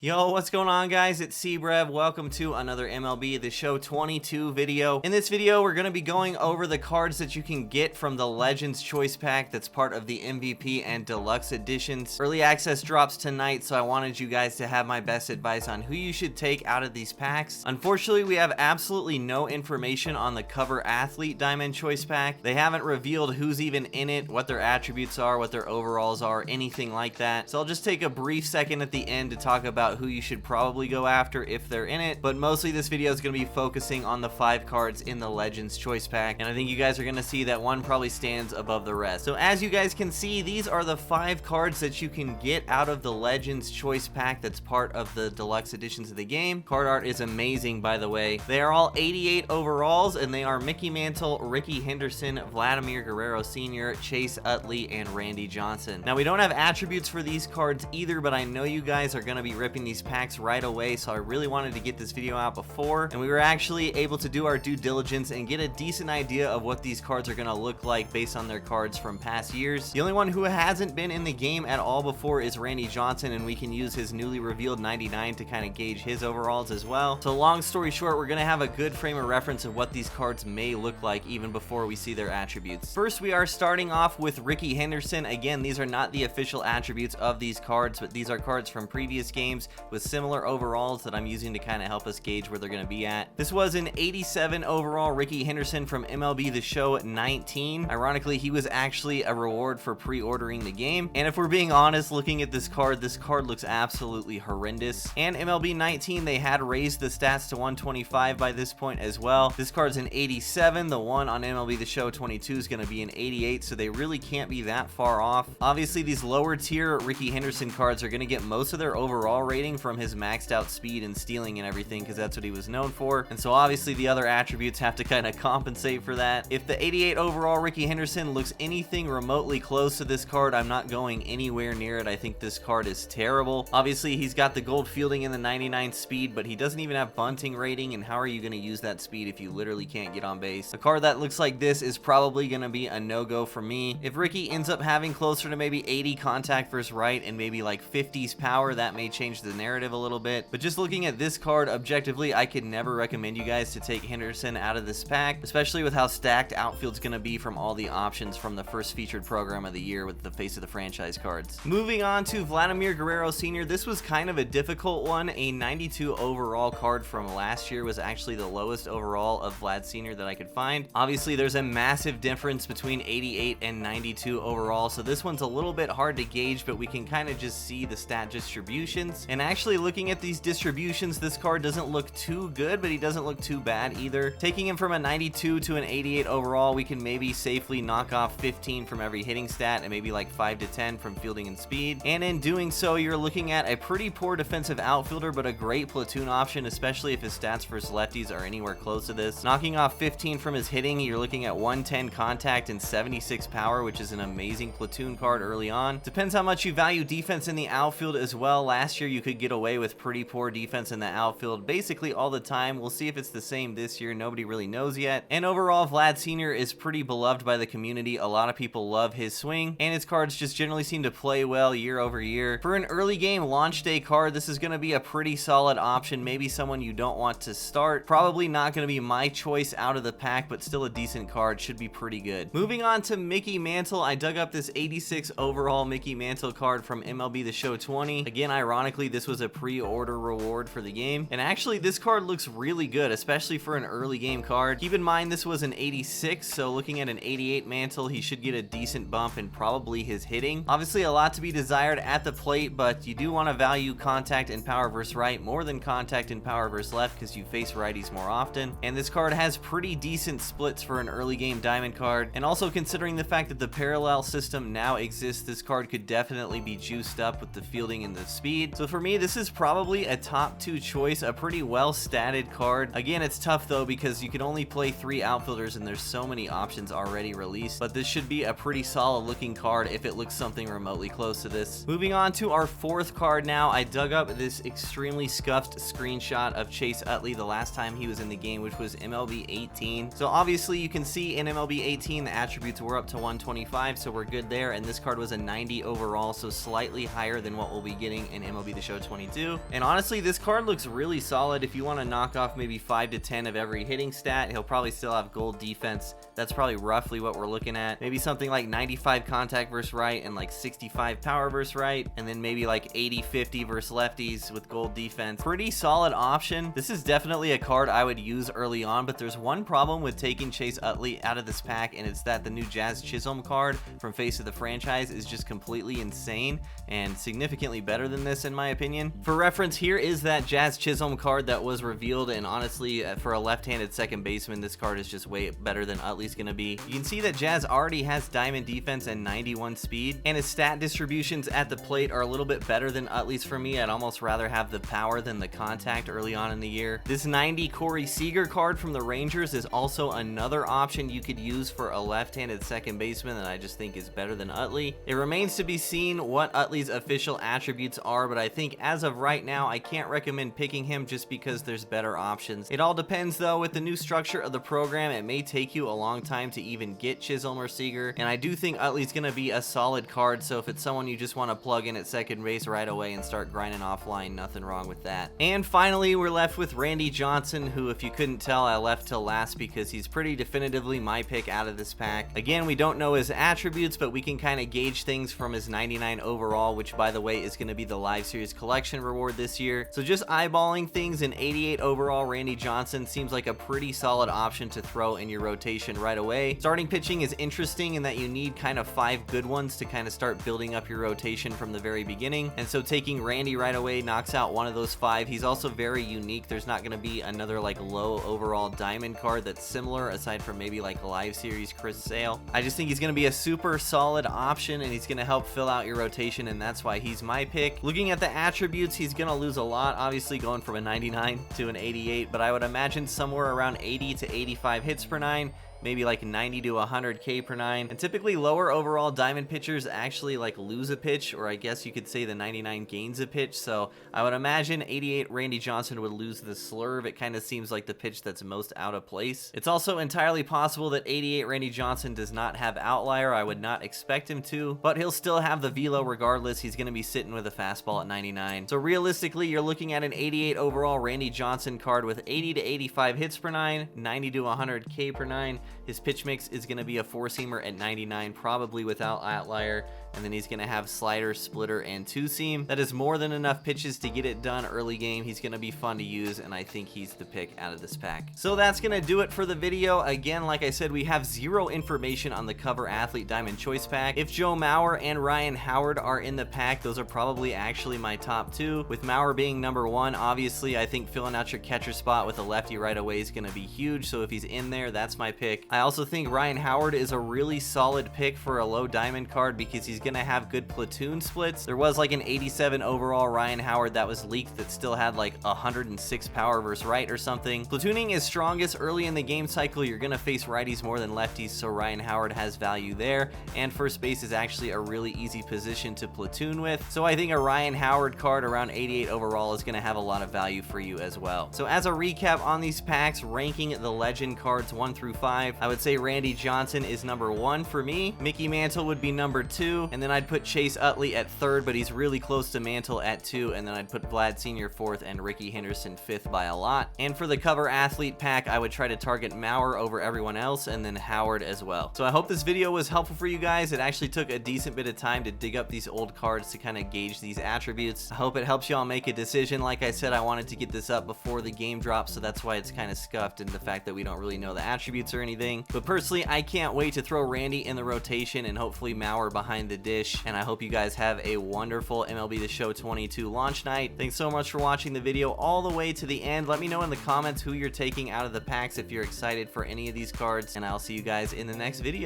Yo, what's going on, guys? It's Brev. Welcome to another MLB The Show 22 video. In this video, we're going to be going over the cards that you can get from the Legends Choice Pack that's part of the MVP and Deluxe Editions. Early access drops tonight, so I wanted you guys to have my best advice on who you should take out of these packs. Unfortunately, we have absolutely no information on the cover athlete Diamond Choice Pack. They haven't revealed who's even in it, what their attributes are, what their overalls are, anything like that. So I'll just take a brief second at the end to talk about who you should probably go after if they're in it, but mostly this video is going to be focusing on the 5 cards in the Legends Choice Pack, and I think you guys are going to see that one probably stands above the rest. So as you guys can see, these are the 5 cards that you can get out of the Legends Choice Pack that's part of the Deluxe Editions of the game. Card art is amazing, by the way. They are all 88 overalls, and they are Mickey Mantle, Ricky Henderson, Vladimir Guerrero Sr., Chase Utley, and Randy Johnson. Now, we don't have attributes for these cards either, but I know you guys are going to be ripping these packs right away, so I really wanted to get this video out before, and we were actually able to do our due diligence and get a decent idea of what these cards are going to look like based on their cards from past years. The only one who hasn't been in the game at all before is Randy Johnson, and we can use his newly revealed 99 to kind of gauge his overalls as well. So long story short, we're going to have a good frame of reference of what these cards may look like even before we see their attributes. First, we are starting off with Ricky Henderson. Again, these are not the official attributes of these cards, but these are cards from previous games with similar overalls that I'm using to kind of help us gauge where they're going to be at. This was an 87 overall Ricky Henderson from MLB The Show 19. Ironically, he was actually a reward for pre-ordering the game, and if we're being honest, looking at this card looks absolutely horrendous. And MLB 19, they had raised the stats to 125 by this point as well. This card's an 87. The one on MLB The Show 22 is going to be an 88, so they really can't be that far off. Obviously, these lower tier Ricky Henderson cards are going to get most of their overall rating from his maxed out speed and stealing and everything, because that's what he was known for, and so obviously the other attributes have to kind of compensate for that. If the 88 overall Ricky Henderson looks anything remotely close to this card, I'm not going anywhere near it. I think this card is terrible. Obviously, he's got the gold fielding and the 99 speed, but he doesn't even have bunting rating, and how are you going to use that speed if you literally can't get on base? A card that looks like this is probably going to be a no-go for me. If Ricky ends up having closer to maybe 80 contact versus right and maybe like 50s power, that may change the narrative a little bit, but just looking at this card objectively, I could never recommend you guys to take Henderson out of this pack, especially with how stacked outfield's going to be from all the options from the first featured program of the year with the face of the franchise cards. Moving on to Vladimir Guerrero Sr., this was kind of a difficult one. A 92 overall card from last year was actually the lowest overall of Vlad Sr. that I could find. Obviously, there's a massive difference between 88 and 92 overall, so this one's a little bit hard to gauge, but we can kind of just see the stat distributions. And actually, looking at these distributions, this card doesn't look too good, but he doesn't look too bad either. Taking him from a 92 to an 88 overall, we can maybe safely knock off 15 from every hitting stat and maybe like 5 to 10 from fielding and speed. And in doing so, you're looking at a pretty poor defensive outfielder, but a great platoon option, especially if his stats versus lefties are anywhere close to this. Knocking off 15 from his hitting, you're looking at 110 contact and 76 power, which is an amazing platoon card early on. Depends how much you value defense in the outfield as well. Last year, you could get away with pretty poor defense in the outfield basically all the time. We'll see if it's the same this year. Nobody really knows yet. And overall, Vlad Sr. is pretty beloved by the community. A lot of people love his swing, and his cards just generally seem to play well year over year. For an early game launch day card, this is going to be a pretty solid option. Maybe someone you don't want to start. Probably not going to be my choice out of the pack, but still a decent card. Should be pretty good. Moving on to Mickey Mantle, I dug up this 86 overall Mickey Mantle card from MLB The Show 20. Again, ironically, this was a pre-order reward for the game, and actually this card looks really good, especially for an early game card. Keep in mind this was an 86, so looking at an 88 Mantle, he should get a decent bump in probably his hitting. Obviously a lot to be desired at the plate, but you do want to value contact and power versus right more than contact and power versus left, because you face righties more often, and this card has pretty decent splits for an early game diamond card. And also, considering the fact that the parallel system now exists, this card could definitely be juiced up with the fielding and the speed. So for me, this is probably a top 2 choice, a pretty well statted card. Again, it's tough though because you can only play 3 outfielders and there's so many options already released, but this should be a pretty solid looking card if it looks something remotely close to this. Moving on to our 4th card now, I dug up this extremely scuffed screenshot of Chase Utley the last time he was in the game, which was MLB 18. So obviously you can see in MLB 18 the attributes were up to 125, so we're good there, and this card was a 90 overall, so slightly higher than what we'll be getting in MLB The Show Show 22. And honestly, this card looks really solid. If you want to knock off maybe 5 to 10 of every hitting stat, he'll probably still have gold defense. That's probably roughly what we're looking at. Maybe something like 95 contact versus right and like 65 power versus right, and then maybe like 80-50 versus lefties with gold defense. Pretty solid option. This is definitely a card I would use early on, but there's one problem with taking Chase Utley out of this pack, and it's that the new Jazz Chisholm card from Face of the Franchise is just completely insane and significantly better than this in my opinion. For reference, here is that Jazz Chisholm card that was revealed, and honestly, for a left-handed second baseman, this card is just way better than Utley's gonna be. You can see that Jazz already has diamond defense and 91 speed, and his stat distributions at the plate are a little bit better than Utley's for me. I'd almost rather have the power than the contact early on in the year. This 90 Corey Seager card from the Rangers is also another option you could use for a left-handed second baseman that I just think is better than Utley. It remains to be seen what Utley's official attributes are, but I think as of right now, I can't recommend picking him just because there's better options. It all depends though. With the new structure of the program, it may take you a long time to even get Chisholm or Seager, and I do think Utley's gonna be a solid card, so if it's someone you just want to plug in at second base right away and start grinding offline, nothing wrong with that. And finally, we're left with Randy Johnson, who, if you couldn't tell, I left till last because he's pretty definitively my pick out of this pack. Again, we don't know his attributes, but we can kind of gauge things from his 99 overall, which by the way is going to be the Live Series collection reward this year. So just eyeballing things, an 88 overall Randy Johnson seems like a pretty solid option to throw in your rotation right away. Starting pitching is interesting in that you need kind of 5 good ones to kind of start building up your rotation from the very beginning, and so taking Randy right away knocks out one of those 5. He's also very unique. There's not going to be another like low overall diamond card that's similar aside from maybe like Live Series Chris Sale. I just think he's going to be a super solid option, and he's going to help fill out your rotation, and that's why he's my pick. Looking at the attributes, he's going to lose a lot, obviously going from a 99 to an 88, but I would imagine somewhere around 80 to 85 hits per 9, maybe like 90 to 100 K per 9. And typically lower overall diamond pitchers actually like lose a pitch, or I guess you could say the 99 gains a pitch. So I would imagine 88 Randy Johnson would lose the slurve. It kind of seems like the pitch that's most out of place. It's also entirely possible that 88 Randy Johnson does not have outlier. I would not expect him to, but he'll still have the velo regardless. He's going to be sitting with a fastball at 99. So realistically, you're looking at an 88 overall Randy Johnson card with 80 to 85 hits per 9, 90 to 100 K per 9. His pitch mix is going to be a 4-seamer at 99, probably without outlier, and then he's going to have slider, splitter, and 2-seam. That is more than enough pitches to get it done early game. He's going to be fun to use, and I think he's the pick out of this pack. So that's going to do it for the video. Again, like I said, we have zero information on the cover athlete diamond choice pack. If Joe Mauer and Ryan Howard are in the pack, those are probably actually my top 2, with Mauer being number 1. Obviously, I think filling out your catcher spot with a lefty right away is going to be huge, so if he's in there, that's my pick. I also think Ryan Howard is a really solid pick for a low diamond card because he's going to have good platoon splits. There was like an 87 overall Ryan Howard that was leaked that still had like 106 power versus right or something. Platooning is strongest early in the game cycle. You're going to face righties more than lefties, so Ryan Howard has value there, and first base is actually a really easy position to platoon with. So I think a Ryan Howard card around 88 overall is going to have a lot of value for you as well. So as a recap on these packs, ranking the legend cards 1 through 5, I would say Randy Johnson is number 1 for me. Mickey Mantle would be number 2, and then I'd put Chase Utley at 3rd, but he's really close to Mantle at 2, and then I'd put Vlad Sr. 4th and Ricky Henderson 5th by a lot. And for the cover athlete pack, I would try to target Mauer over everyone else, and then Howard as well. So I hope this video was helpful for you guys. It actually took a decent bit of time to dig up these old cards to kind of gauge these attributes. I hope it helps y'all make a decision. Like I said, I wanted to get this up before the game drops, so that's why it's kind of scuffed, and the fact that we don't really know the attributes or anything. But personally, I can't wait to throw Randy in the rotation and hopefully Mauer behind the dish, and I hope you guys have a wonderful MLB The Show 22 launch night. Thanks so much for watching the video all the way to the end. Let me know in the comments who you're taking out of the packs if you're excited for any of these cards, and I'll see you guys in the next video.